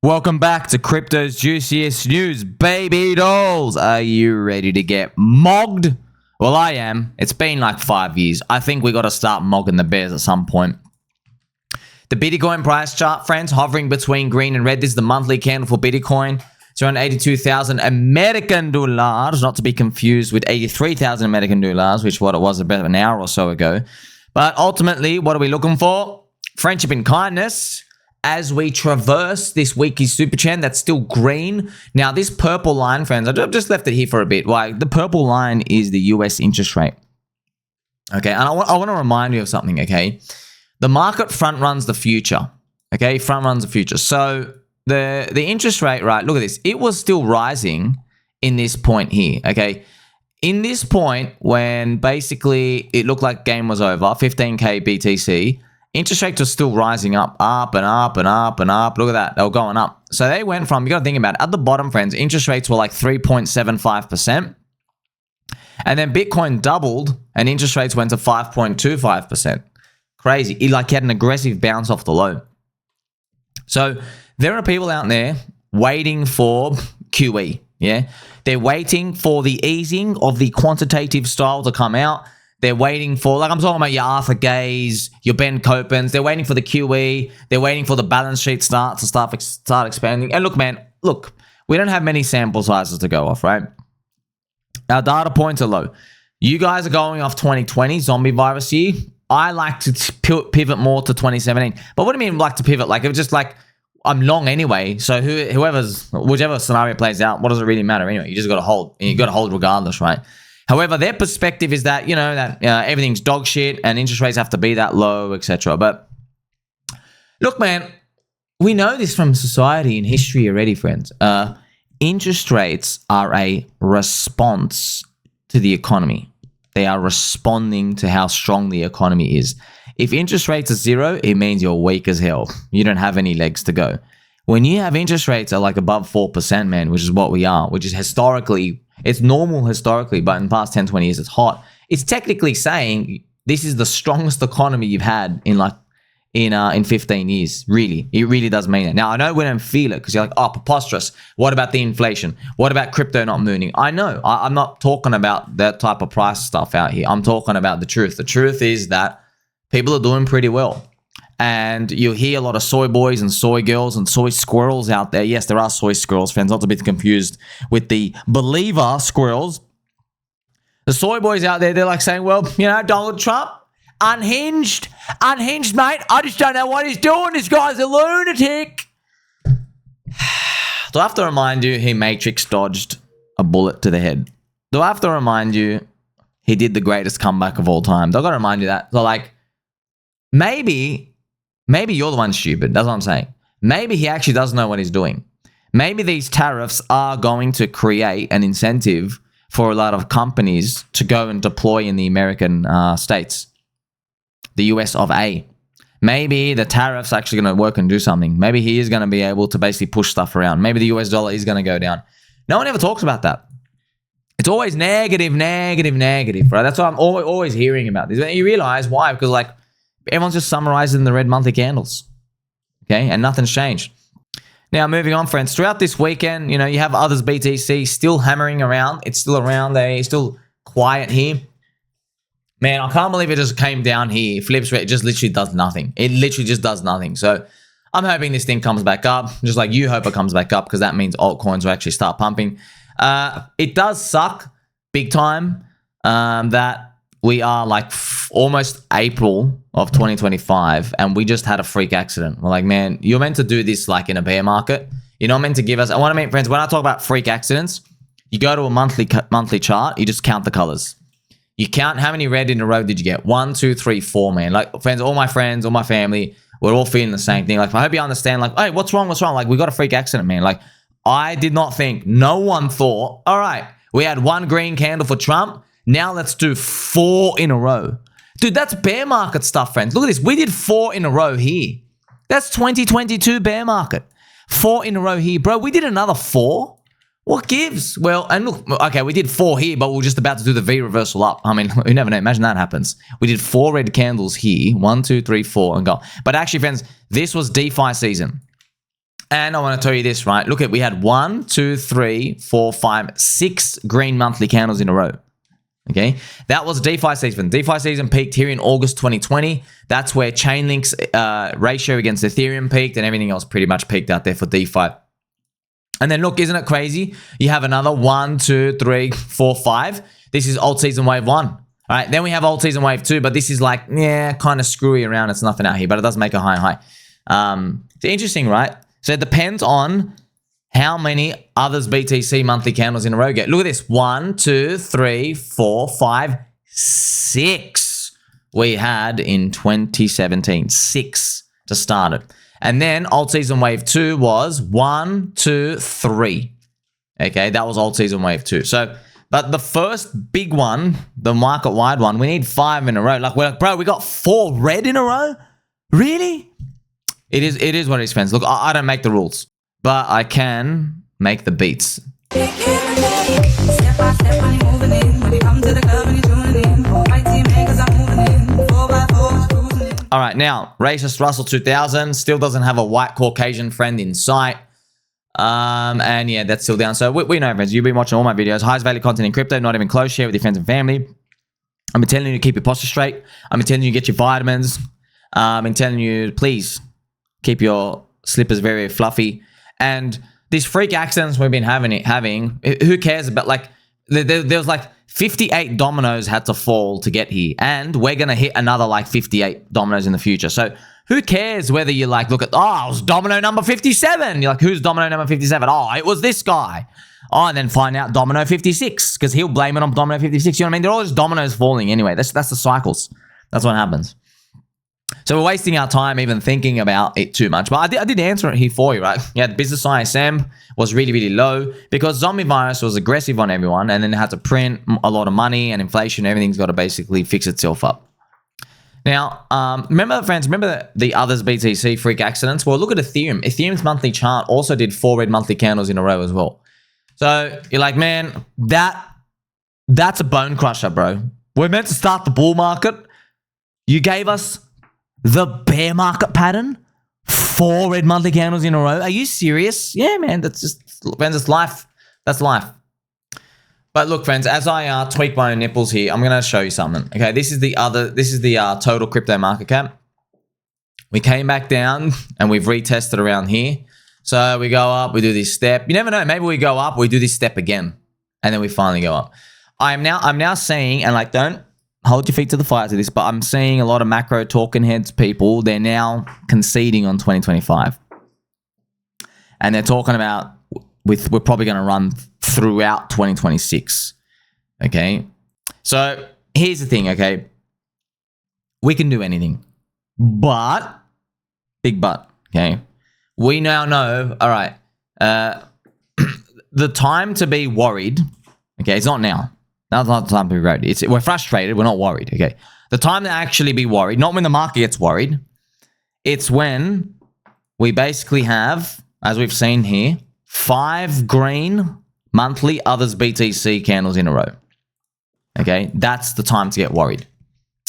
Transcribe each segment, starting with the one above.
Welcome back to Crypto's Juiciest News, baby dolls. Are you ready to get mogged? Well, I am. It's been like 5 years. I think we got to start mogging the bears at some point. The Bitcoin price chart, friends, hovering between green and red. This is the monthly candle for Bitcoin. It's around 82,000 American dollars, not to be confused with 83,000 American dollars, which is what it was about an hour or so ago. But ultimately, what are we looking for? Friendship and kindness. As we traverse this weekly super chain that's still green. Now, this purple line, friends, I've just left it here for a bit. Why? The purple line is the US interest rate. Okay, and I want to remind you of something, okay? The market front runs the future, okay? Front runs the future. So the interest rate, right, look at this. It was still rising in this point here, okay? In this point, when basically it looked like game was over, 15K BTC, interest rates are still rising up and up and up and up. Look at that. They were going up. So they went from, you got to think about it, at the bottom, friends, interest rates were like 3.75%. And then Bitcoin doubled and interest rates went to 5.25%. Crazy. It like had an aggressive bounce off the low. So there are people out there waiting for QE. Yeah. They're waiting for the easing of the quantitative style to come out. They're waiting for, like I'm talking about your Arthur Gays, your Ben Copens. They're waiting for the QE. They're waiting for the balance sheet start expanding. And look, man, look, we don't have many sample sizes to go off, right? Our data points are low. You guys are going off 2020 zombie virus year. I like to pivot more to 2017. But what do you mean like to pivot? Like, it's just like I'm long anyway. So whichever scenario plays out, what does it really matter anyway? You just got to hold. And you got to hold regardless, right? However, their perspective is that, you know, that everything's dog shit and interest rates have to be that low, etc. But look, man, we know this from society and history already, friends. Interest rates are a response to the economy. They are responding to how strong the economy is. If interest rates are zero, it means you're weak as hell. You don't have any legs to go. When you have interest rates are like above 4%, man, which is what we are, which is historically, it's normal historically, but in the past 10, 20 years, it's hot. It's technically saying this is the strongest economy you've had in 15 years. Really, it really does mean it. Now, I know we don't feel it because you're like, oh, preposterous. What about the inflation? What about crypto not mooning? I know. I'm not talking about that type of price stuff out here. I'm talking about the truth. The truth is that people are doing pretty well. And you hear a lot of soy boys and soy girls and soy squirrels out there. Yes, there are soy squirrels, friends. Not to be confused with the believer squirrels. The soy boys out there, they're like saying, well, you know, Donald Trump, unhinged, mate. I just don't know what he's doing. This guy's a lunatic. Do I have to remind you he matrix dodged a bullet to the head? Do I have to remind you he did the greatest comeback of all time? Do I got to remind you that? So, like, maybe you're the one stupid. That's what I'm saying. Maybe he actually doesn't know what he's doing. Maybe these tariffs are going to create an incentive for a lot of companies to go and deploy in the American states, the US of A. Maybe the tariffs are actually going to work and do something. Maybe he is going to be able to basically push stuff around. Maybe the US dollar is going to go down. No one ever talks about that. It's always negative, right? That's what I'm always hearing about this. You realize why? Because, like, everyone's just summarizing the red monthly candles, okay? And nothing's changed. Now, moving on, friends. Throughout this weekend, you know, you have others BTC still hammering around. It's still around there. It's still quiet here. Man, I can't believe it just came down here. Flips, it just literally does nothing. It literally just does nothing. So I'm hoping this thing comes back up, just like you hope it comes back up, because that means altcoins will actually start pumping. It does suck big time that we are like almost April of 2025 and we just had a freak accident. We're like, man, you're meant to do this like in a bear market. You're not meant to give us, I want to make friends, when I talk about freak accidents, you go to a monthly chart, you just count the colors. You count how many red in a row did you get? 1, 2, 3, 4, man. Like, friends, all my family, we're all feeling the same thing. Like, I hope you understand, like, hey, what's wrong? Like, we got a freak accident, man. Like, I did not think, no one thought, all right, we had one green candle for Trump. Now let's do 4 in a row. Dude, that's bear market stuff, friends. Look at this. We did 4 in a row here. That's 2022 bear market. 4 in a row here. Bro, we did another 4. What gives? Well, and look, okay, we did 4 here, but we're just about to do the V reversal up. I mean, you never know. Imagine that happens. We did 4 red candles here. 1, 2, 3, 4 and go. But actually, friends, this was DeFi season. And I want to tell you this, right? Look at, we had 1, 2, 3, 4, 5, 6 green monthly candles in a row. Okay, that was DeFi season. DeFi season peaked here in August 2020. That's where Chainlink's ratio against Ethereum peaked, and everything else pretty much peaked out there for DeFi. And then look, isn't it crazy? You have another 1, 2, 3, 4, 5. This is alt season wave 1. All right, then we have alt season wave 2, but this is like, yeah, kind of screwy around. It's nothing out here, but it does make a high. It's interesting, right? So it depends on how many others BTC monthly candles in a row get. Look at this. 1, 2, 3, 4, 5, 6 we had in 2017. 6 to start it. And then alt season wave 2 was 1, 2, 3. Okay, that was alt season wave 2. So, but the first big one, the market wide one, we need 5 in a row. Like, we're like, bro, we got 4 red in a row? Really? It is what it is, friends. Look, I don't make the rules, but I can make the beats. All right, now, racist Russell 2000 still doesn't have a white Caucasian friend in sight. And yeah, that's still down. So we know, friends, you've been watching all my videos. Highest value content in crypto, not even close. Share with your friends and family. I've been telling you to keep your posture straight. I've been telling you to get your vitamins. I've been telling you, please, keep your slippers very, very fluffy. And these freak accidents we've been having, who cares about, like, there was like 58 dominoes had to fall to get here. And we're going to hit another like 58 dominoes in the future. So who cares whether you like look at, oh, it was domino number 57. You're like, who's domino number 57? Oh, it was this guy. Oh, and then find out domino 56 because he'll blame it on domino 56. You know what I mean? They're all just dominoes falling anyway. That's the cycles. That's what happens. So we're wasting our time even thinking about it too much. But I did answer it here for you, right? Yeah, the business ISM was really, really low because zombie virus was aggressive on everyone and then it had to print a lot of money and inflation. Everything's got to basically fix itself up. Now, remember, friends, remember the others BTC freak accidents? Well, look at Ethereum. Ethereum's monthly chart also did 4 red monthly candles in a row as well. So you're like, man, that's a bone crusher, bro. We're meant to start the bull market. You gave us the bear market pattern, 4 red monthly candles in a row. Are you serious? Yeah, man. That's just, friends, it's life. That's life. But look, friends, as I tweak my own nipples here, I'm gonna show you something. Okay, this is the total crypto market cap. We came back down and we've retested around here. So we go up, we do this step. You never know. Maybe we go up, we do this step again, and then we finally go up. I'm now saying, and like, don't hold your feet to the fire to this, but I'm seeing a lot of macro talking heads people, they're now conceding on 2025. And they're talking about we're probably going to run throughout 2026. Okay? So here's the thing, okay? We can do anything. But, big but, okay? We now know, all right, the time to be worried, okay, it's not now. Now's not the time to be worried. We're frustrated. We're not worried. Okay. The time to actually be worried, not when the market gets worried. It's when we basically have, as we've seen here, 5 green monthly others BTC candles in a row. Okay. That's the time to get worried.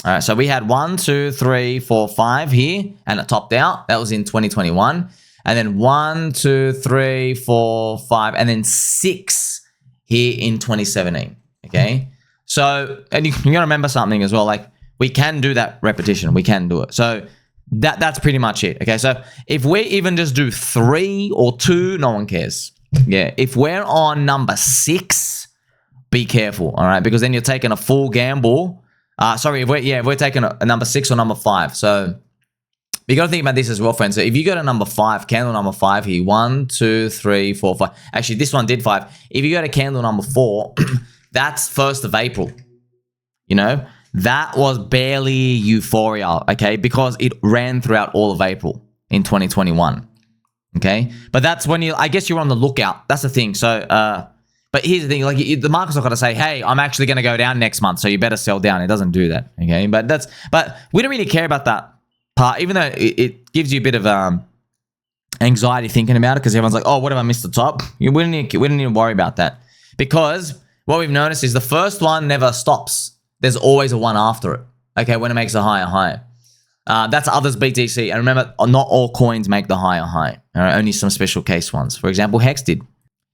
All right. So we had 1, 2, 3, 4, 5 here, and it topped out. That was in 2021. And then 1, 2, 3, 4, 5, and then 6 here in 2017. Okay, so, and you got to remember something as well, like, we can do that repetition. We can do it. So that's pretty much it. Okay, so if we even just do 3 or 2, no one cares. Yeah, if we're on number 6, be careful, all right? Because then you're taking a full gamble. Sorry, if we're taking a number 6 or number 5. So you got to think about this as well, friends. So if you go to number 5, candle number 5 here, 1, 2, 3, 4, 5. Actually, this one did 5. If you go to candle number 4, that's 1st of April. You know, that was barely euphoria, okay? Because it ran throughout all of April in 2021, okay? But that's when I guess you're on the lookout. That's the thing. So, but here's the thing, like, the market's not going to say, hey, I'm actually going to go down next month, so you better sell down. It doesn't do that, okay? But we don't really care about that part, even though it gives you a bit of anxiety thinking about it, because everyone's like, oh, what if I missed the top? We don't need to worry about that, because what we've noticed is the first one never stops. There's always a one after it, okay, when it makes a higher high. That's others BTC. And remember, not all coins make the higher high. All right? Only some special case ones. For example, HEX did.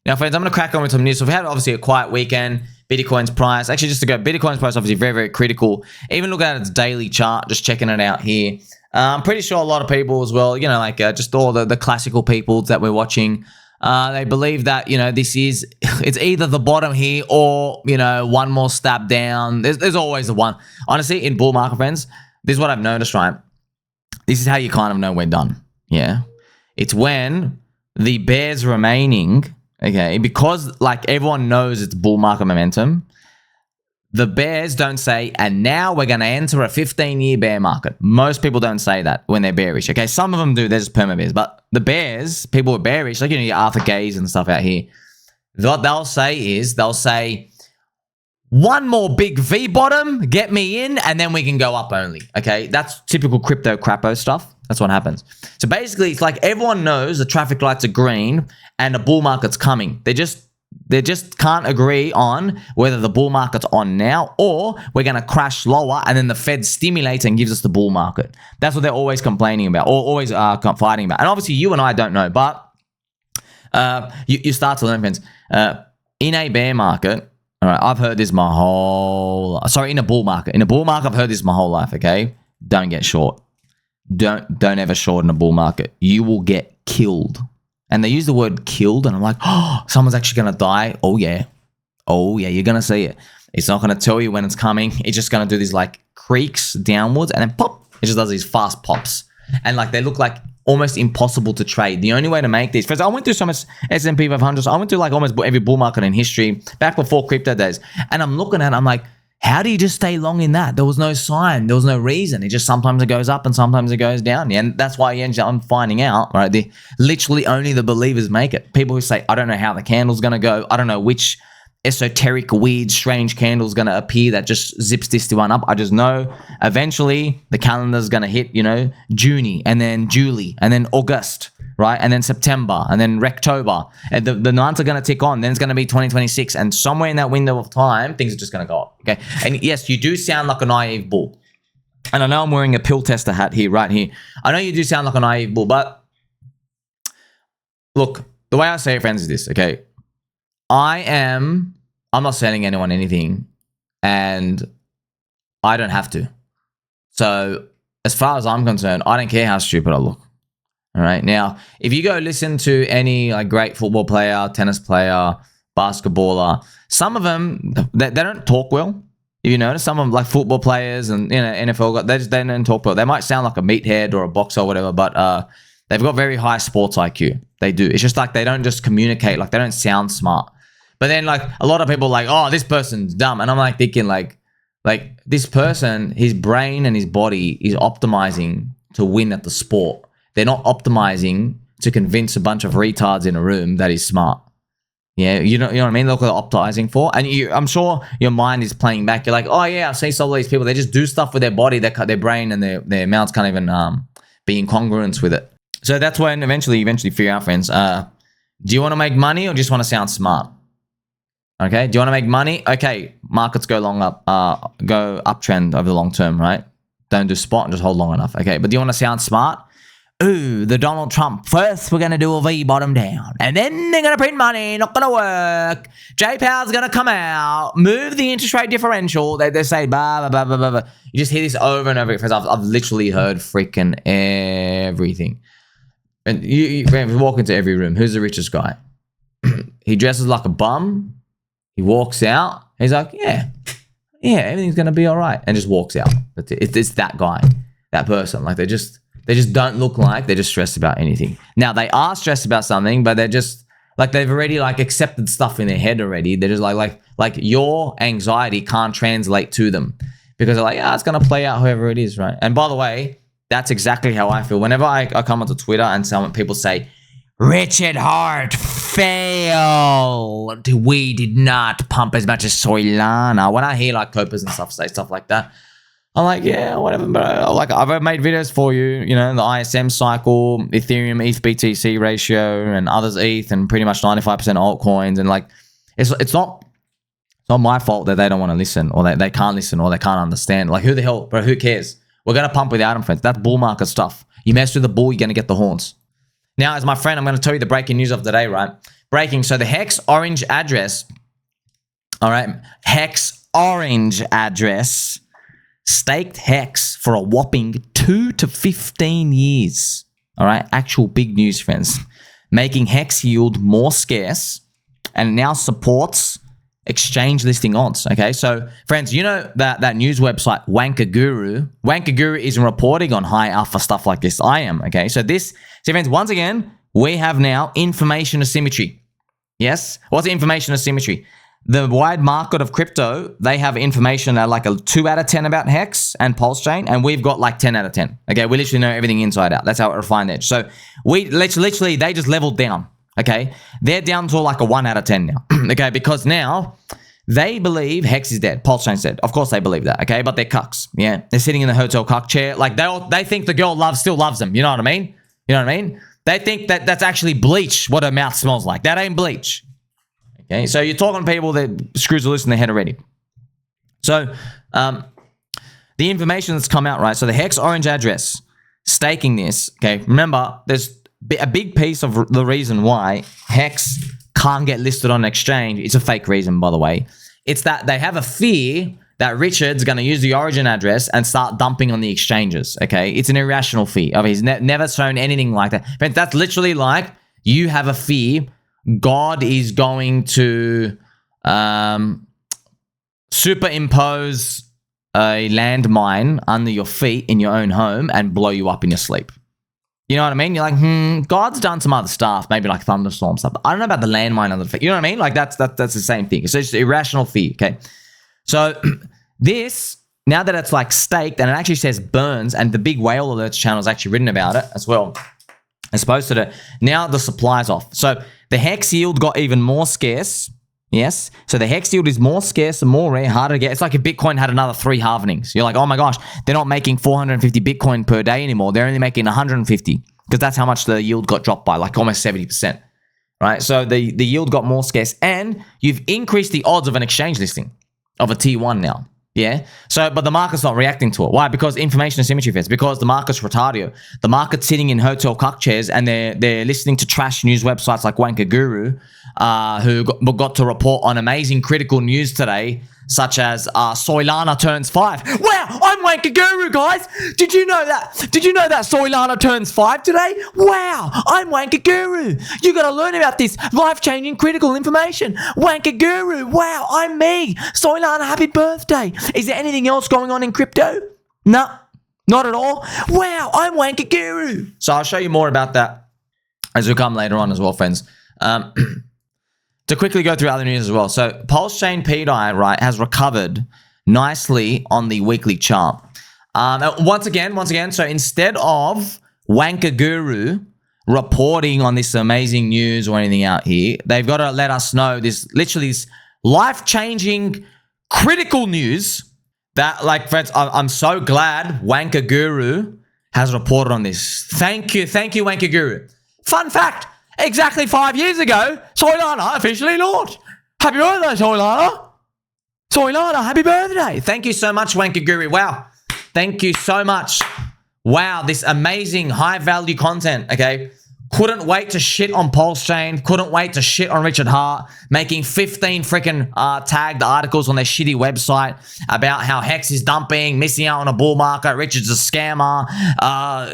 Now, friends, I'm going to crack on with some news. So we had obviously a quiet weekend. Bitcoin's price, actually just to go, Bitcoin's price obviously very, very critical. Even looking at its daily chart, just checking it out here. I'm pretty sure a lot of people as well, you know, like just all the classical people that we're watching, they believe that, you know, it's either the bottom here or, you know, one more step down. There's always the one. Honestly, in bull market, friends, this is what I've noticed, right? This is how you kind of know we're done. Yeah. It's when the bears remaining, okay, because like everyone knows it's bull market momentum, the bears don't say, and now we're going to enter a 15-year bear market. Most people don't say that when they're bearish. Okay, some of them do. They're just perma bears. But the bears, people who are bearish, like, you know, your Arthur Gays and stuff out here, what they'll say is, they'll say, one more big V bottom, get me in, and then we can go up only. Okay, that's typical crypto crappo stuff. That's what happens. So basically, it's like everyone knows the traffic lights are green and the bull market's coming. They just can't agree on whether the bull market's on now or we're going to crash lower and then the Fed stimulates and gives us the bull market. That's what they're always complaining about or always fighting about. And obviously, you and I don't know, but you start to learn, friends. In a bear market, all right, I've heard this my whole... Sorry, in a bull market. In a bull market, I've heard this my whole life, okay? Don't get short. Don't ever short in a bull market. You will get killed. And they use the word killed, and I'm like, oh, someone's actually going to die. Oh, yeah. Oh, yeah, you're going to see it. It's not going to tell you when it's coming. It's just going to do these, like, creaks downwards, and then pop. It just does these fast pops. And, like, they look like almost impossible to trade. The only way to make these... First, I went through so much S&P 500. I went through, like, almost every bull market in history back before crypto days. And I'm looking at it, I'm like, how do you just stay long in that? There was no sign. There was no reason. It just sometimes it goes up and sometimes it goes down. And that's why I'm finding out, right? Literally only the believers make it. People who say, I don't know how the candle's going to go. I don't know which esoteric, weird, strange candle's going to appear that just zips this one up. I just know eventually the calendar's going to hit, you know, June and then July and then August, right? And then September and then Rectober. And the months are going to tick on. Then it's going to be 2026. And somewhere in that window of time, things are just going to go up, okay? And yes, you do sound like a naive bull. And I know I'm wearing a pill tester hat here, right here. I know you do sound like a naive bull, but look, the way I say it, friends, is this, okay? I'm not selling anyone anything, and I don't have to. So as far as I'm concerned, I don't care how stupid I look. All right. Now, if you go listen to any like great football player, tennis player, basketballer, some of them, they don't talk well. If you notice, some of them like football players and, you know, NFL, they don't talk well. They might sound like a meathead or a boxer or whatever, but they've got very high sports IQ. They do. It's just like they don't just communicate. Like they don't sound smart. But then like a lot of people are like, oh, this person's dumb. And I'm like thinking like this person, his brain and his body is optimizing to win at the sport. They're not optimizing to convince a bunch of retards in a room that he's smart. Yeah, you know what I mean? Look what they're optimizing for. And I'm sure your mind is playing back. You're like, oh yeah, I've seen some of these people. They just do stuff with their body that their brain and their mouths can't even be in congruence with it. So that's when eventually figure out, friends, do you want to make money or just want to sound smart? Okay, do you want to make money? Okay, markets go go uptrend over the long term, right? Don't do spot and just hold long enough. Okay, but do you want to sound smart? Ooh, the Donald Trump. First, we're going to do a V bottom down. And then they're going to print money. Not going to work. J Powell's going to come out. Move the interest rate differential. They say, blah, blah, blah, blah, blah. You just hear this over and over again. I've literally heard freaking everything. And you walk into every room. Who's the richest guy? He dresses like a bum. He walks out. He's like, yeah, everything's going to be all right. And just walks out. It's that guy, that person. Like they just don't look like they're just stressed about anything. Now, they are stressed about something, but they're just like they've already like accepted stuff in their head already. They're just like your anxiety can't translate to them because they're like, it's going to play out however it is, right? And by the way, that's exactly how I feel. Whenever I come onto Twitter and people say, Richard Hart failed. We did not pump as much as Soylana. When I hear like Copas and stuff say stuff like that, I'm like, yeah, whatever, bro. Like I've made videos for you, you know, the ISM cycle, Ethereum, ETH, BTC ratio, and others ETH, and pretty much 95% altcoins. And like, it's not my fault that they don't want to listen, or they can't listen, or they can't understand. Like, who the hell, bro? Who cares? We're going to pump without them, friends. That's bull market stuff. You mess with the bull, you're going to get the horns. Now, as my friend, I'm going to tell you the breaking news of the day, right? Breaking. So the HEX Orange Address, all right, HEX Orange Address, staked HEX for a whopping 2 to 15 years. All right, actual big news, friends. Making HEX yield more scarce and now supports exchange listing odds. Okay, so friends, you know that news website WankerGuru. WankerGuru isn't reporting on high alpha stuff like this. I am. Okay, so friends, once again, we have now information asymmetry. Yes, what's information asymmetry? The wide market of crypto, they have information at like a 2 out of 10 about HEX and PulseChain, and we've got like 10 out of 10. Okay, we literally know everything inside out. That's how it refined edge. So we literally, they just leveled down. Okay, they're down to like a 1 out of 10 now. Okay, because now they believe HEX is dead, PulseChain's dead. Of course they believe that. Okay, but they're cucks. Yeah, they're sitting in the hotel cuck chair. Like they think the girl still loves them. You know what I mean? You know what I mean? They think that that's actually bleach. What her mouth smells like. That ain't bleach. Okay, so you're talking to people that screws are loose in their head already. So the information that's come out, right? So the HEX Orange Address, staking this. Okay, remember there's a big piece of the reason why HEX can't get listed on an exchange. It's a fake reason, by the way. It's that they have a fear that Richard's going to use the origin address and start dumping on the exchanges. Okay, it's an irrational fear. I mean, he's never shown anything like that. But that's literally like you have a fear God is going to superimpose a landmine under your feet in your own home and blow you up in your sleep. You know what I mean? You're like, God's done some other stuff, maybe like thunderstorm stuff. But I don't know about the landmine under the feet. You know what I mean? Like that's the same thing. So it's just irrational fear. Okay. So this, now that it's like staked and it actually says burns, and the big whale alerts channel has actually written about it as well. As opposed to now the supply's off. So the HEX yield got even more scarce. Yes. So the HEX yield is more scarce and more rare, harder to get. It's like if Bitcoin had another 3 halvenings. You're like, oh my gosh, they're not making 450 Bitcoin per day anymore. They're only making 150 because that's how much the yield got dropped by, like almost 70%. Right. So the yield got more scarce and you've increased the odds of an exchange listing of a T1 now. Yeah. So, but the market's not reacting to it. Why? Because information asymmetry fits. Because the market's retarded. The market's sitting in hotel cuck chairs and they're listening to trash news websites like WankerGuru, who got to report on amazing critical news today, such as Soylana turns 5. Wow, I'm WankerGuru, guys. Did you know that? Did you know that Soylana turns 5 today? Wow, I'm WankerGuru. You got to learn about this life-changing critical information. WankerGuru. Wow, I'm me. Soylana, happy birthday. Is there anything else going on in crypto? No, not at all. Wow, I'm WankerGuru. So I'll show you more about that as we come later on as well, friends. To quickly go through other news as well. So PulseChain pDAI, right, has recovered nicely on the weekly chart. Once again, so instead of WankerGuru reporting on this amazing news or anything out here, they've got to let us know this life-changing critical news that, like, friends, I'm so glad WankerGuru has reported on this. Thank you, WankerGuru. Fun fact. Exactly 5 years ago, Soylana officially launched. Happy birthday, Soylana. Soylana, happy birthday. Thank you so much, WankerGuru. Wow. Thank you so much. Wow, this amazing high-value content, okay? Couldn't wait to shit on PulseChain. Couldn't wait to shit on Richard Hart. Making 15 freaking tagged articles on their shitty website about how HEX is dumping, missing out on a bull market. Richard's a scammer.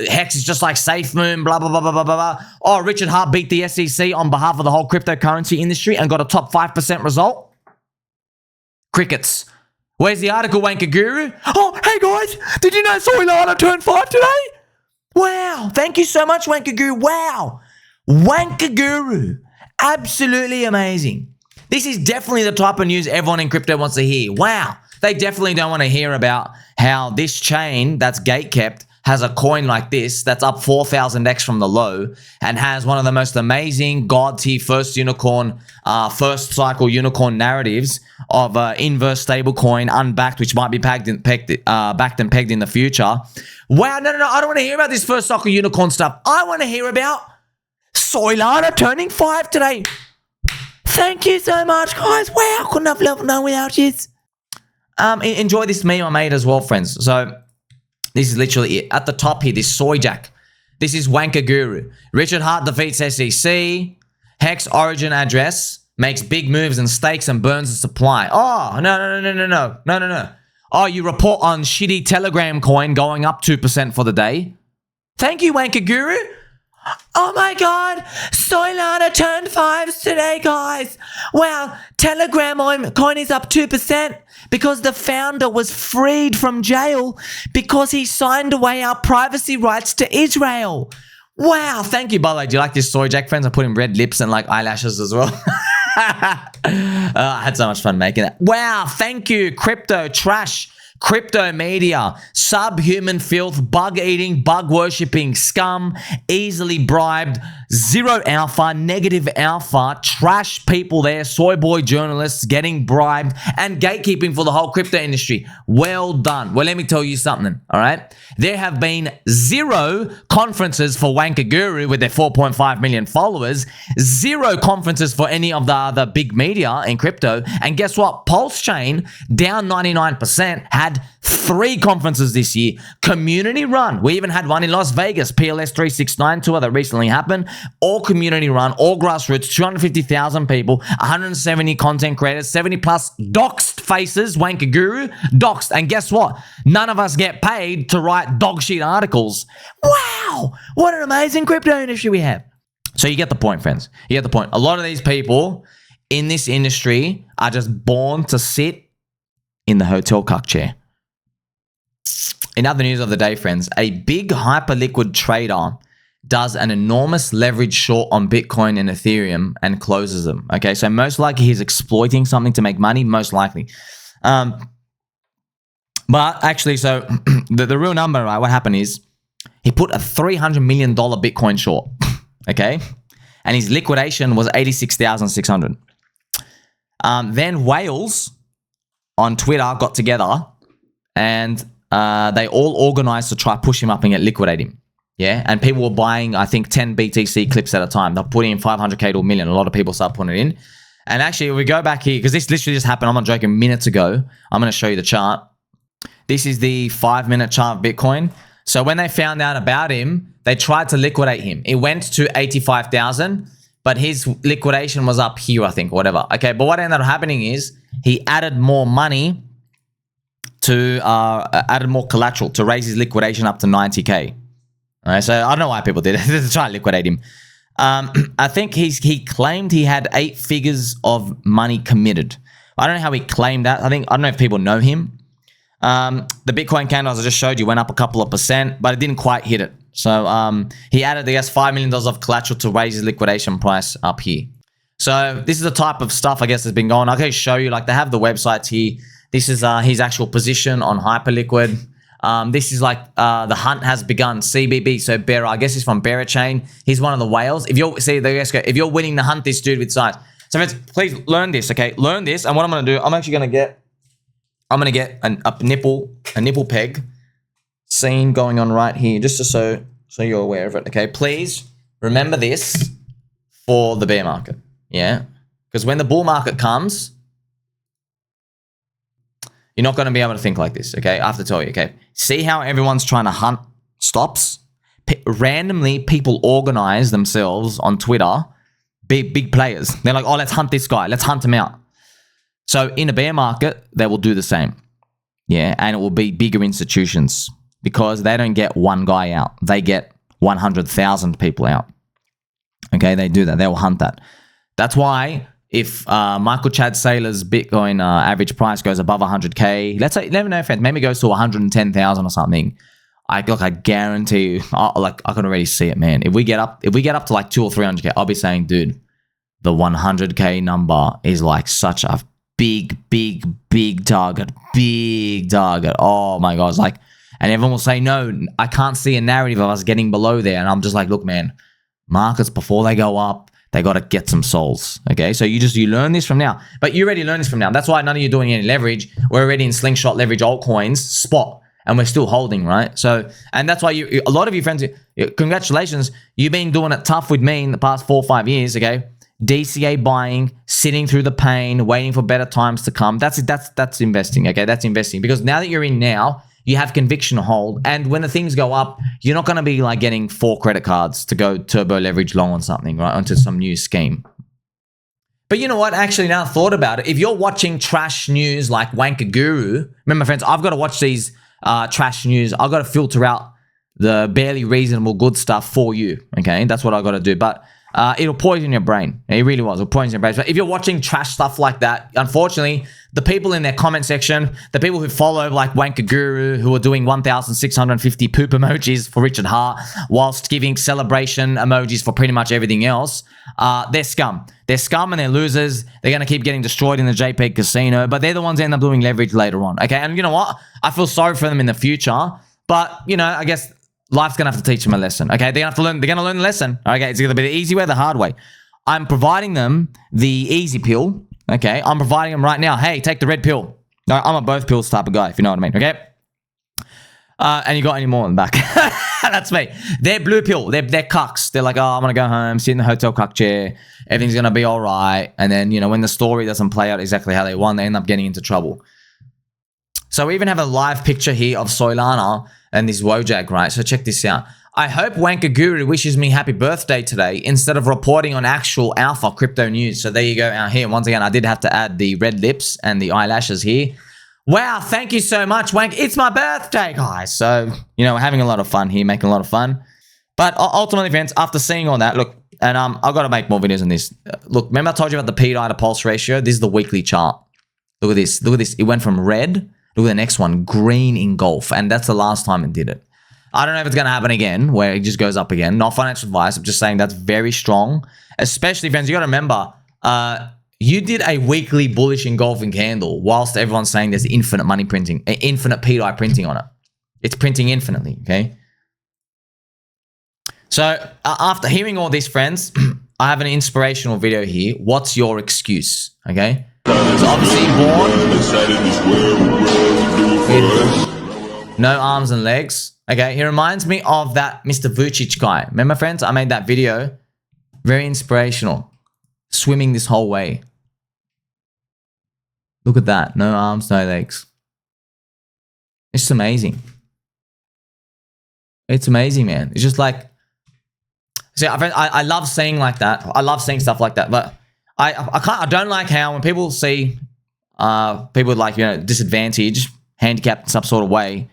HEX is just like SafeMoon, blah, blah, blah, blah, blah, blah. Oh, Richard Hart beat the SEC on behalf of the whole cryptocurrency industry and got a top 5% result. Crickets. Where's the article, WankerGuru? Oh, hey guys, did you know Soylana turned 5 today? Wow, thank you so much, WankerGuru. Wow, WankerGuru, absolutely amazing. This is definitely the type of news everyone in crypto wants to hear. Wow, they definitely don't want to hear about how this chain that's gatekept has a coin like this that's up 4,000x from the low and has one of the most amazing god tier first unicorn, first cycle unicorn narratives of inverse stablecoin unbacked, which might be backed and pegged in the future. Wow, no, I don't want to hear about this first cycle unicorn stuff. I want to hear about Soylana turning 5 today. Thank you so much, guys. Wow, couldn't have leveled none without you. Enjoy this meme I made as well, friends. So This is literally it. At the top here, this Soyjak. This is WankerGuru. Richard Hart defeats SEC. HEX Origin Address makes big moves and stakes and burns the supply. Oh, no. Oh, you report on shitty Telegram coin going up 2% for the day. Thank you, WankerGuru. Oh my god, Soylana turned 5s today, guys. Wow, Telegram coin is up 2% because the founder was freed from jail because he signed away our privacy rights to Israel. Wow, thank you. By the way, do you like this Soyjak, friends? I put in red lips and like eyelashes as well. I had so much fun making that. Wow, thank you. Crypto trash. Crypto media, subhuman filth, bug eating, bug worshipping, scum, easily bribed, zero alpha, negative alpha, trash people there, soy boy journalists getting bribed, and gatekeeping for the whole crypto industry. Well done. Well, let me tell you something, all right? There have been 0 conferences for WankerGuru with their 4.5 million followers, 0 conferences for any of the other big media in crypto, and guess what? PulseChain, down 99%, had 3 conferences this year, community run. We even had one in Las Vegas, PLS 369 tour that recently happened, all community run, all grassroots, 250,000 people, 170 content creators, 70 plus doxed faces, WankerGuru, doxed. And guess what? None of us get paid to write dog shit articles. Wow, what an amazing crypto industry we have. So you get the point, friends. You get the point. A lot of these people in this industry are just born to sit in the hotel cuck chair. In other news of the day, friends, a big HyperLiquid trader does an enormous leverage short on Bitcoin and Ethereum and closes them. Okay, so most likely he's exploiting something to make money, most likely. But actually, so the real number, right, what happened is he put a $300 million Bitcoin short, okay? And his liquidation was 86,600. Then whales on Twitter got together and they all organized to try push him up and get liquidate him. Yeah, and people were buying, I think, 10 BTC clips at a time. They're putting in 500K to a million. A lot of people start putting it in. And actually, we go back here, because this literally just happened, I'm not joking, minutes ago. I'm going to show you the chart. This is the 5-minute chart of Bitcoin. So when they found out about him, they tried to liquidate him. It went to 85,000, but his liquidation was up here, I think, or whatever. Okay, but what ended up happening is he added more money to, added more collateral to raise his liquidation up to 90K. All right, so I don't know why people did it to try and liquidate him. I think he claimed he had 8 figures of money committed. I don't know how he claimed that. I don't know if people know him. The Bitcoin candles I just showed you went up a couple of percent, but it didn't quite hit it. So he added, I guess, $5 million of collateral to raise his liquidation price up here. So this is the type of stuff I guess that's been going on. I can show you, like they have the websites here. This is his actual position on HyperLiquid. This is like the hunt has begun. CBB, so Bearer, I guess he's from Bearer Chain. He's one of the whales. If you're if you're winning to hunt this dude with size, so friends, please learn this. Okay, learn this. And what I'm gonna do, I'm gonna get a nipple peg scene going on right here, just so you're aware of it. Okay, please remember this for the bear market. Yeah, because when the bull market comes, you're not going to be able to think like this, okay? I have to tell you, okay? See how everyone's trying to hunt stops? Randomly, people organize themselves on Twitter, big players. They're like, oh, let's hunt this guy. Let's hunt him out. So in a bear market, they will do the same. Yeah, and it will be bigger institutions because they don't get one guy out. They get 100,000 people out. Okay, they do that. They will hunt that. That's why if Michael Chad Saylor's Bitcoin average price goes above 100K, let's say, never know, friends, maybe it goes to 110,000 or something. I guarantee you, I can already see it, man. If we get up to like 200 or 300K, I'll be saying, dude, the 100K number is like such a big target, Oh my God, it's like, and everyone will say, no, I can't see a narrative of us getting below there. And I'm just like, look, man, markets before they go up, they got to get some souls, okay? So you learn this from now. But you already learned this from now. That's why none of you are doing any leverage. We're already in slingshot leverage altcoins, spot, and we're still holding, right? So, and that's why a lot of you friends, congratulations, you've been doing it tough with me in the past 4 or 5 years, okay? DCA buying, sitting through the pain, waiting for better times to come. That's investing, okay? That's investing. Because now that you're in now, you have conviction to hold. And when the things go up, you're not going to be like getting 4 credit cards to go turbo leverage long on something, right? Onto some new scheme. But you know what? Actually, now I thought about it. If you're watching trash news like WankerGuru, remember, friends, I've got to watch these trash news. I've got to filter out the barely reasonable good stuff for you. Okay, that's what I've got to do. But it'll poison your brain. It really was. It'll poison your brain. But if you're watching trash stuff like that, unfortunately, the people in their comment section, the people who follow like WankerGuru, who are doing 1,650 poop emojis for Richard Hart, whilst giving celebration emojis for pretty much everything else, they're scum. They're scum and they're losers. They're going to keep getting destroyed in the JPEG casino, but they're the ones that end up doing leverage later on. Okay, and you know what? I feel sorry for them in the future, but you know, I guess life's going to have to teach them a lesson. Okay, they're going to learn the lesson. Okay, it's going to be the easy way, the hard way. I'm providing them the easy pill. Okay, I'm providing them right now. Hey, take the red pill. No, I'm a both pills type of guy, if you know what I mean. Okay. And you got any more in the back? That's me. They're blue pill. They're cucks. They're like, oh, I'm gonna go home, sit in the hotel cuck chair. Everything's gonna be all right. And then, you know, when the story doesn't play out exactly how they want, they end up getting into trouble. So we even have a live picture here of Soylana and this Soyjak, right? So check this out. I hope WankerGuru wishes me happy birthday today instead of reporting on actual alpha crypto news. So there you go out here. Once again, I did have to add the red lips and the eyelashes here. Wow, thank you so much, Wank. It's my birthday, guys. So, you know, we're having a lot of fun here, making a lot of fun. But ultimately, friends, after seeing all that, look, and I've got to make more videos on this. Look, remember I told you about the pDAI to pulse ratio? This is the weekly chart. Look at this. Look at this. It went from red. Look at the next one, green engulf. And that's the last time it did it. I don't know if it's going to happen again, where it just goes up again. Not financial advice. I'm just saying that's very strong. Especially, friends, you got to remember, you did a weekly bullish engulfing candle whilst everyone's saying there's infinite money printing, infinite pDAI printing on it. It's printing infinitely, okay? So after hearing all this, friends, I have an inspirational video here. What's your excuse, okay? So obviously born with no arms and legs. Okay, he reminds me of that Mr. Vucic guy. Remember, friends? I made that video. Very inspirational. Swimming this whole way. Look at that. No arms, no legs. It's just amazing. It's amazing, man. It's just like... See, I love saying like that. I love saying stuff like that. But I don't like how when people see people like, you know, disadvantaged, handicapped in some sort of way,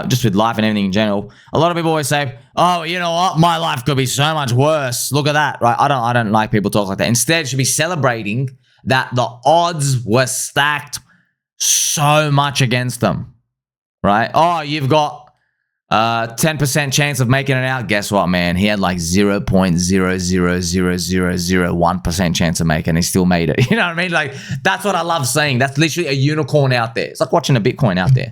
just with life and everything in general, a lot of people always say, oh, you know what, my life could be so much worse. Look at that, right? I don't like people talk like that. Instead, you should be celebrating that the odds were stacked so much against them, right? Oh, you've got 10% chance of making it out. Guess what, man? He had like 0.0000001% chance of making it. He still made it. You know what I mean? Like, that's what I love saying. That's literally a unicorn out there. It's like watching a Bitcoin out there.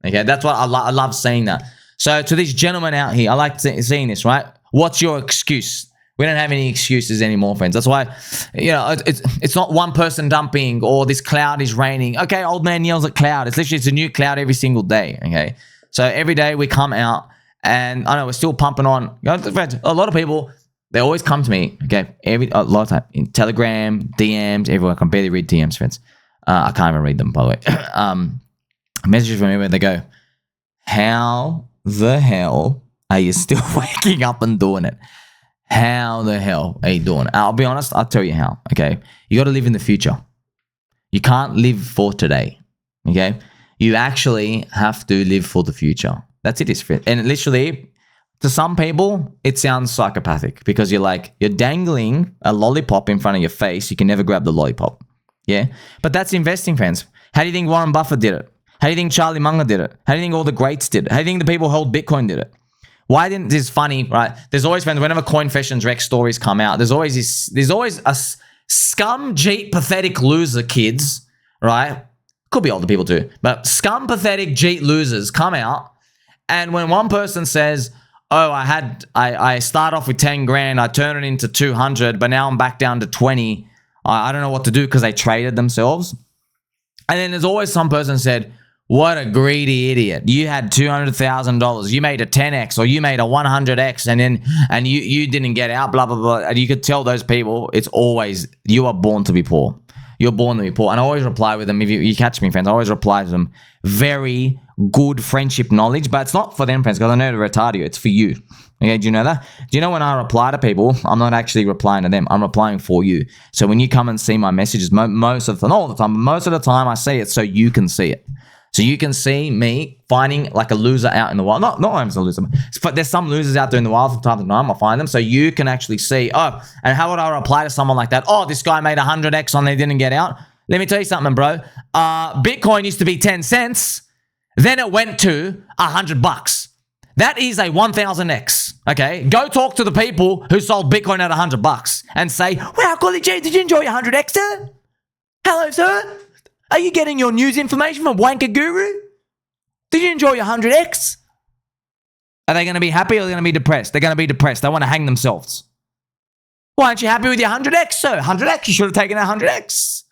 Okay, that's what I love saying that. So to these gentlemen out here, I like seeing this, right? What's your excuse? We don't have any excuses anymore, friends. That's why, you know, it's not one person dumping or this cloud is raining. Okay, old man yells at cloud. It's a new cloud every single day, okay? So every day we come out and I know we're still pumping on. You know, friends, a lot of people, they always come to me, okay? A lot of time in Telegram, DMs, everywhere. I can barely read DMs, friends. I can't even read them, by the way. Messages from me where they go, how the hell are you still waking up and doing it? How the hell are you doing it? I'll be honest, I'll tell you how, okay? You got to live in the future. You can't live for today, okay? You actually have to live for the future. That's it. And literally, to some people, it sounds psychopathic because you're dangling a lollipop in front of your face. You can never grab the lollipop, yeah? But that's investing, friends. How do you think Warren Buffett did it? How do you think Charlie Munger did it? How do you think all the greats did it? How do you think the people who hold Bitcoin did it? Why didn't this funny, right? There's always, friends, whenever CoinFession's Rex stories come out, there's always a scum, cheat, pathetic loser kids, right? Could be older people too, but scum, pathetic, cheat losers come out, and when one person says, oh, I start off with 10 grand, I turn it into 200, but now I'm back down to 20, I don't know what to do because they traded themselves. And then there's always some person said, what a greedy idiot. You had $200,000. You made a 10x or you made a 100x and you didn't get out, blah, blah, blah. And you could tell those people, it's always, you are born to be poor. You're born to be poor. And I always reply with them. If you catch me, friends, I always reply to them. Very good friendship knowledge, but it's not for them, friends, because I know to retard you. It's for you. Okay, do you know that? Do you know when I reply to people, I'm not actually replying to them. I'm replying for you. So when you come and see my messages, most of the, not all the time, but most of the time I see it so you can see it. So you can see me finding like a loser out in the wild. Not I'm a loser, but there's some losers out there in the wild from time to time. I find them so you can actually see, oh, and how would I reply to someone like that? Oh, this guy made 100x on there, didn't get out. Let me tell you something, bro. Bitcoin used to be 10 cents. Then it went to $100. That is a 1000x. Okay, go talk to the people who sold Bitcoin at $100 and say, wow, Golly G, did you enjoy your 100x, sir? Hello, sir. Are you getting your news information from WankerGuru? Did you enjoy your 100x? Are they going to be happy or are they going to be depressed? They're going to be depressed. They want to hang themselves. Why aren't you happy with your 100x, sir? 100x, you should have taken that 100x.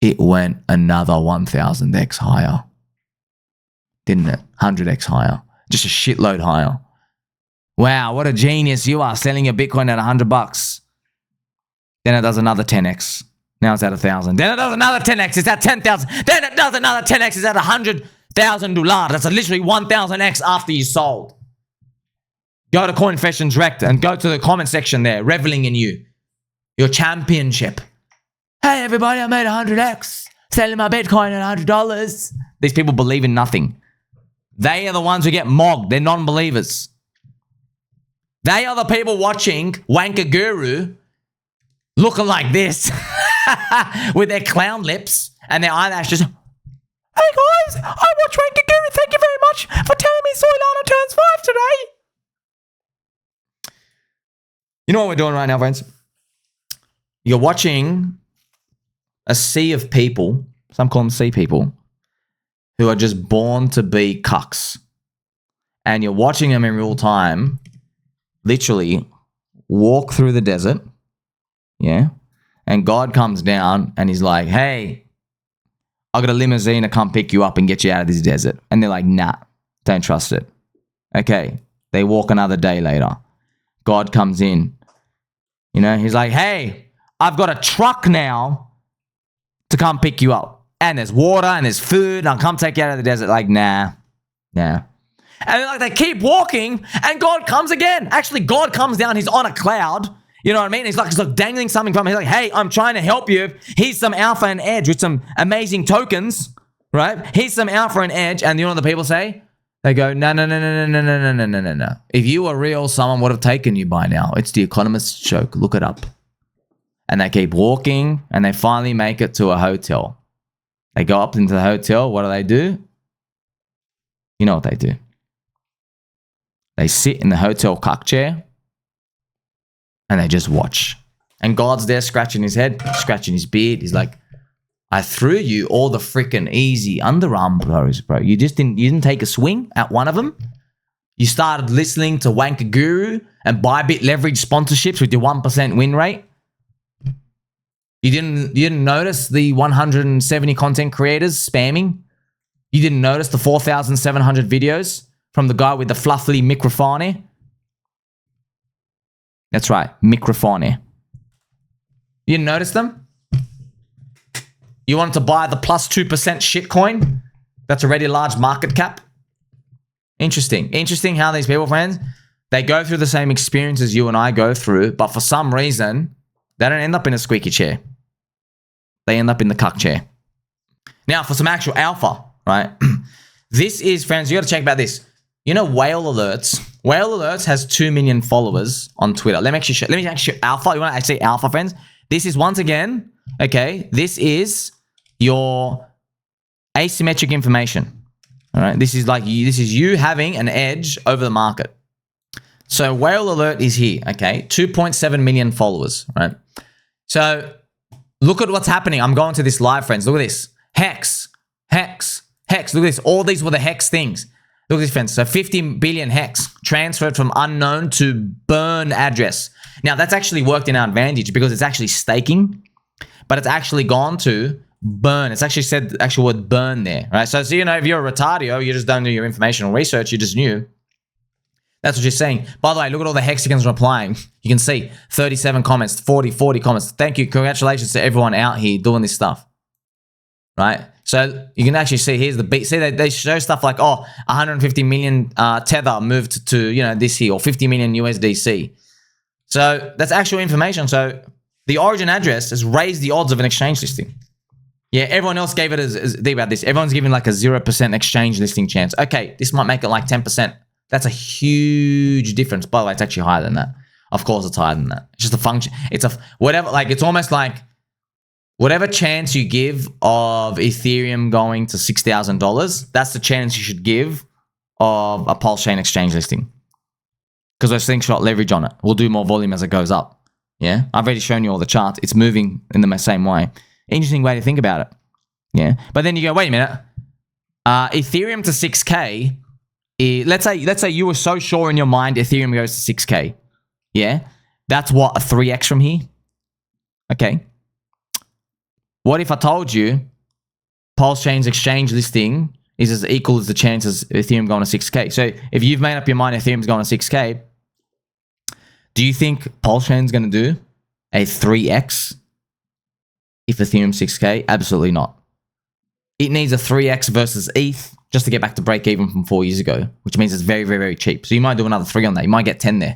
It went another 1000x higher. Didn't it? 100x higher. Just a shitload higher. Wow, what a genius you are selling your Bitcoin at $100. Then it does another 10x. Now it's at 1,000. Then it does another 10x. It's at 10,000. Then it does another 10x. It's at $100,000. That's literally 1,000x after you sold. Go to Confessions Direct and go to the comment section there, reveling in you. Your championship. Hey, everybody, I made 100x. Selling my Bitcoin at $100. These people believe in nothing. They are the ones who get mogged. They're non-believers. They are the people watching WankerGuru looking like this. With their clown lips and their eyelashes. Hey guys, I watch WankerGuru. Thank you very much for telling me Soylana turns 5 today. You know what we're doing right now, friends? You're watching a sea of people, some call them sea people, who are just born to be cucks. And you're watching them in real time, literally walk through the desert. Yeah. And God comes down and he's like, hey, I got a limousine to come pick you up and get you out of this desert. And they're like, nah, don't trust it. Okay. They walk another day later. God comes in. You know, he's like, hey, I've got a truck now to come pick you up. And there's water and there's food. And I'll come take you out of the desert. Like, nah. And like they keep walking and God comes again. Actually, God comes down. He's on a cloud. You know what I mean? He's like dangling something from him. He's like, hey, I'm trying to help you. Here's some alpha and edge with some amazing tokens, right? Here's some alpha and edge. And you know what the people say? They go, no. If you were real, someone would have taken you by now. It's the Economist's joke. Look it up. And they keep walking and they finally make it to a hotel. They go up into the hotel. What do? You know what they do? They sit in the hotel cuck chair. And they just watch. And God's there scratching his head, scratching his beard. He's like, I threw you all the freaking easy underarm blows, bro. You didn't take a swing at one of them. You started listening to WankerGuru and Bybit leverage sponsorships with your 1% win rate. You didn't notice the 170 content creators spamming. You didn't notice the 4,700 videos from the guy with the fluffy microphone. That's right, microphone. You didn't notice them? You wanted to buy the plus 2% shitcoin? That's already a large market cap? Interesting. Interesting how these people, friends, they go through the same experiences you and I go through, but for some reason, they don't end up in a squeaky chair. They end up in the cuck chair. Now, for some actual alpha, right? This is, friends, you got to check about this. You know Whale Alerts? Whale Alerts has 2 million followers on Twitter. Let me actually show alpha. You want to actually see alpha, friends? This is once again, okay, this is your asymmetric information. All right, this is you having an edge over the market. So Whale Alert is here, okay? 2.7 million followers, right? So look at what's happening. I'm going to this live, friends. Look at this. HEX. Look at this. All these were the HEX things. Look at this, friends. So 50 billion HEX transferred from unknown to burn address. Now, that's actually worked in our advantage because it's actually staking, but it's actually gone to burn. It's actually said the actual word burn there, right? So you know, if you're a retardio, you just don't do your informational research, you just knew That's what she's saying. By the way, look at all the hexagons replying. You can see 37 comments, 40 comments. Thank you. Congratulations to everyone out here doing this stuff. Right? So you can actually see here's the beat. See, they show stuff like, oh, 150 million Tether moved to, you know, this here, or 50 million USDC. So that's actual information. So the origin address has raised the odds of an exchange listing. Yeah, everyone else gave it think about this. Everyone's giving like a 0% exchange listing chance. Okay, this might make it like 10%. That's a huge difference. By the way, it's actually higher than that. Of course, it's higher than that. It's just a function. It's a whatever. Like it's almost like whatever chance you give of Ethereum going to $6,000. That's the chance you should give of a PulseChain exchange listing, because those things got leverage on it. We'll do more volume as it goes up. Yeah, I've already shown you all the charts. It's moving in the same way. Interesting way to think about it. Yeah, but then you go, wait a minute. Ethereum to 6K. Let's say you were so sure in your mind Ethereum goes to 6K. Yeah, that's what, a 3x from here. Okay. What if I told you PulseChain's exchange listing is as equal as the chances of Ethereum going to 6K? So if you've made up your mind Ethereum's going to 6K, do you think PulseChain's going to do a 3x if Ethereum 6K? Absolutely not. It needs a 3x versus ETH just to get back to break even from 4 years ago, which means it's very, very, very cheap. So you might do another 3 on that. You might get 10 there.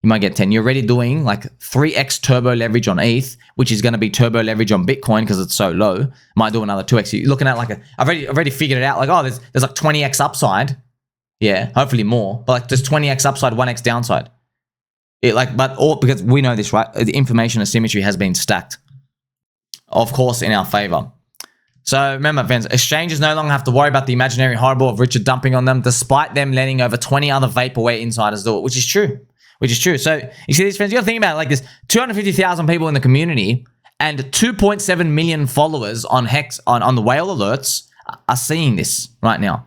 You might get 10. You're already doing like 3x turbo leverage on ETH, which is going to be turbo leverage on Bitcoin because it's so low. Might do another 2x. You're looking at like I've already figured it out. Like, oh, there's like 20x upside. Yeah, hopefully more. But like there's 20x upside, 1x downside. Because we know this, right? The information asymmetry has been stacked, of course, in our favor. So remember, friends, exchanges no longer have to worry about the imaginary horrible of Richard dumping on them, despite them letting over 20 other vaporware insiders do it, which is true. So you see these, friends, you got to think about it like this. 250,000 people in the community and 2.7 million followers on HEX, on the whale alerts are seeing this right now.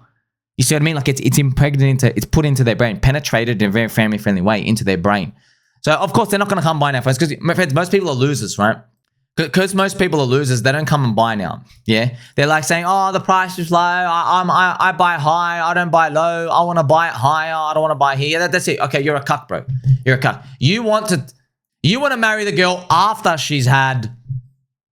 You see what I mean? Like it's impregnated it's put into their brain, penetrated in a very family-friendly way into their brain. So of course they're not going to come buy now, friends, because my friends, most people are losers, right? Because most people are losers, they don't come and buy now. Yeah, they're like saying, "Oh, the price is low. I buy high. I don't buy low. I want to buy it higher. I don't want to buy here." That's it. Okay, you're a cuck, bro. You're a cuck. You want to marry the girl after she's had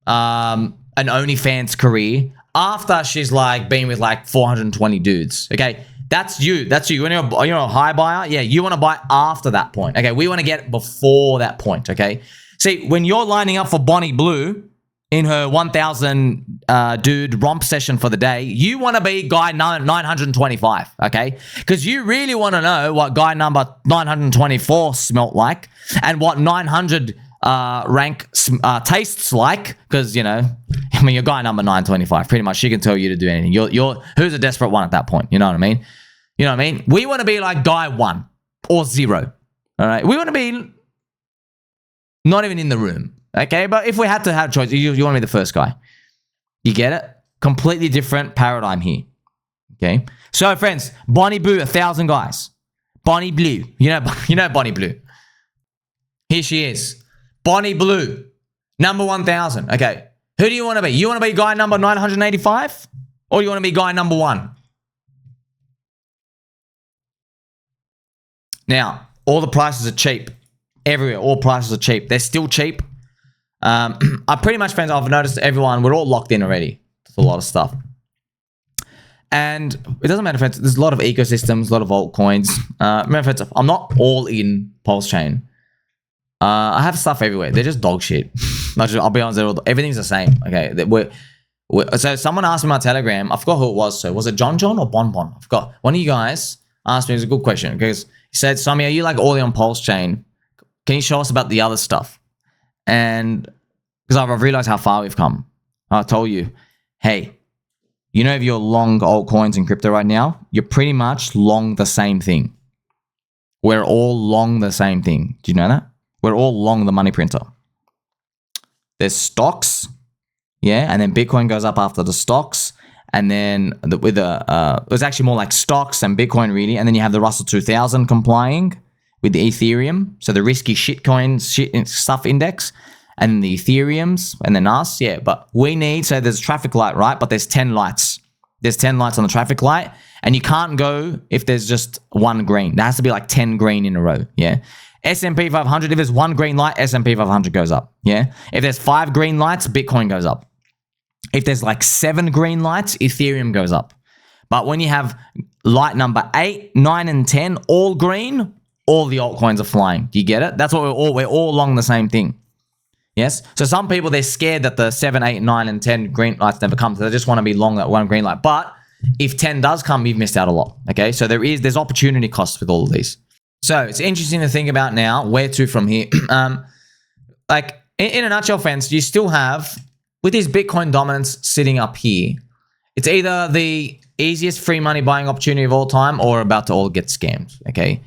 an OnlyFans career, after she's like been with like 420 dudes. Okay, that's you. That's you. When you're a high buyer, yeah, you want to buy after that point. Okay, we want to get before that point. Okay. See, when you're lining up for Bonnie Blue in her 1,000 dude romp session for the day, you want to be guy 925, okay? Because you really want to know what guy number 924 smelt like and what 900 rank tastes like. Because, you know, I mean, you're guy number 925. Pretty much, she can tell you to do anything. You're who's a desperate one at that point? You know what I mean? You know what I mean? We want to be like guy 1 or 0, all right? We want to be not even in the room, okay? But if we had to have a choice, you want to be the first guy. You get it? Completely different paradigm here, okay? So, friends, Bonnie Blue, 1,000 guys. Bonnie Blue. You know Bonnie Blue. Here she is. Bonnie Blue, number 1,000. Okay, who do you want to be? You want to be guy number 985? Or you want to be guy number 1? Now, all the prices are cheap. Everywhere, all prices are cheap. They're still cheap. I pretty much, friends, I've noticed everyone, we're all locked in already. There's a lot of stuff. And it doesn't matter, friends. There's a lot of ecosystems, a lot of altcoins. Remember, friends, I'm not all in PulseChain. I have stuff everywhere. They're just dog shit. I'll be honest, everything's the same. Okay. So someone asked me on my Telegram. I forgot who it was. So was it John or Bon? I forgot. One of you guys asked me, it was a good question, because he said, Sommi, are you like all in on PulseChain? Can you show us about the other stuff? And because I've realized how far we've come. I told you, hey, you know, if you're long altcoins and crypto right now, you're pretty much long the same thing. We're all long the same thing. Do you know that? We're all long the money printer. There's stocks, yeah, and then Bitcoin goes up after the stocks, and then it was actually more like stocks and Bitcoin really, and then you have the Russell 2000 complying with the Ethereum, so the risky shitcoin stuff index, and then the Ethereums, and then us, yeah. But we need, so there's a traffic light, right? But there's 10 lights. There's 10 lights on the traffic light, and you can't go if there's just one green. There has to be like 10 green in a row, yeah? S&P 500, if there's one green light, S&P 500 goes up, yeah? If there's 5 green lights, Bitcoin goes up. If there's like 7 green lights, Ethereum goes up. But when you have light number 8, 9, and 10, all green, all the altcoins are flying. Do you get it? That's what we're all along the same thing. Yes? So some people, they're scared that the 7, 8, 9, and 10 green lights never come. So they just want to be long that one green light. But if 10 does come, you've missed out a lot. Okay? So there's opportunity costs with all of these. So it's interesting to think about now, where to from here. Like, in a nutshell, friends, you still have, with this Bitcoin dominance sitting up here, it's either the easiest free money buying opportunity of all time or about to all get scammed, okay?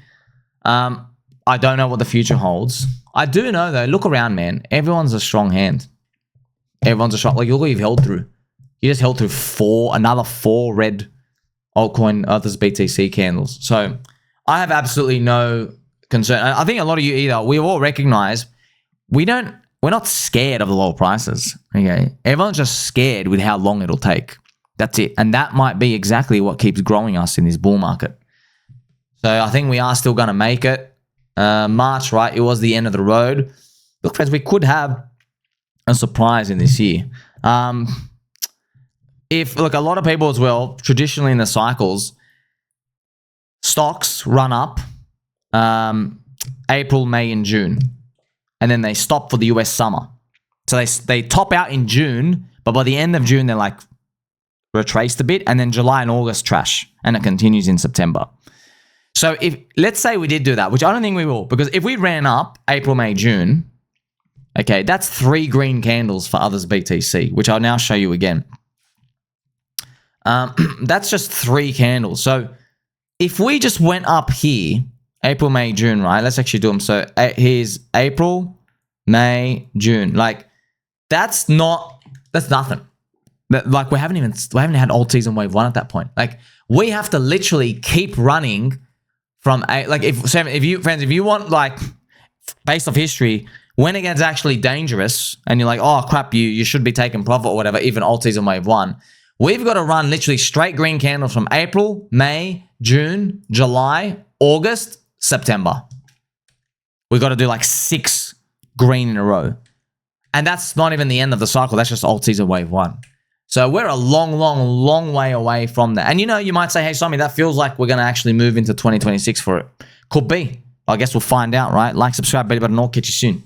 I don't know what the future holds. I do know, though, look around, man. Everyone's a strong hand. Everyone's a strong... Like, look what you've held through. You just held through another 4 red altcoin, others BTC candles. So I have absolutely no concern. I think a lot of you either, we all recognize we're not scared of the lower prices, okay? Everyone's just scared with how long it'll take. That's it. And that might be exactly what keeps growing us in this bull market. So I think we are still going to make it. March, right? It was the end of the road. Look, friends, we could have a surprise in this year. Look, a lot of people as well, traditionally in the cycles, stocks run up April, May, and June. And then they stop for the US summer. So they top out in June, but by the end of June, they're like, retraced a bit, and then July and August trash, and it continues in September. So if, let's say we did do that, which I don't think we will, because if we ran up April, May, June, okay, that's 3 green candles for others BTC, which I'll now show you again. That's just 3 candles. So if we just went up here, April, May, June, right? Let's actually do them. So here's April, May, June. Like, that's nothing. Like, we haven't had alt season wave 1 at that point. Like, we have to literally keep running from if you want, like, based off history, when it gets actually dangerous and you're like, oh crap, you should be taking profit or whatever, even alt season wave 1, we've got to run literally straight green candles from April, May, June, July, August, September. We've got to do like 6 green in a row. And that's not even the end of the cycle. That's just alt season wave 1. So we're a long way away from that. And you might say, hey, Sommi, that feels like we're going to actually move into 2026 for it. Could be. I guess we'll find out, right? Like, subscribe, belly button, all. Catch you soon.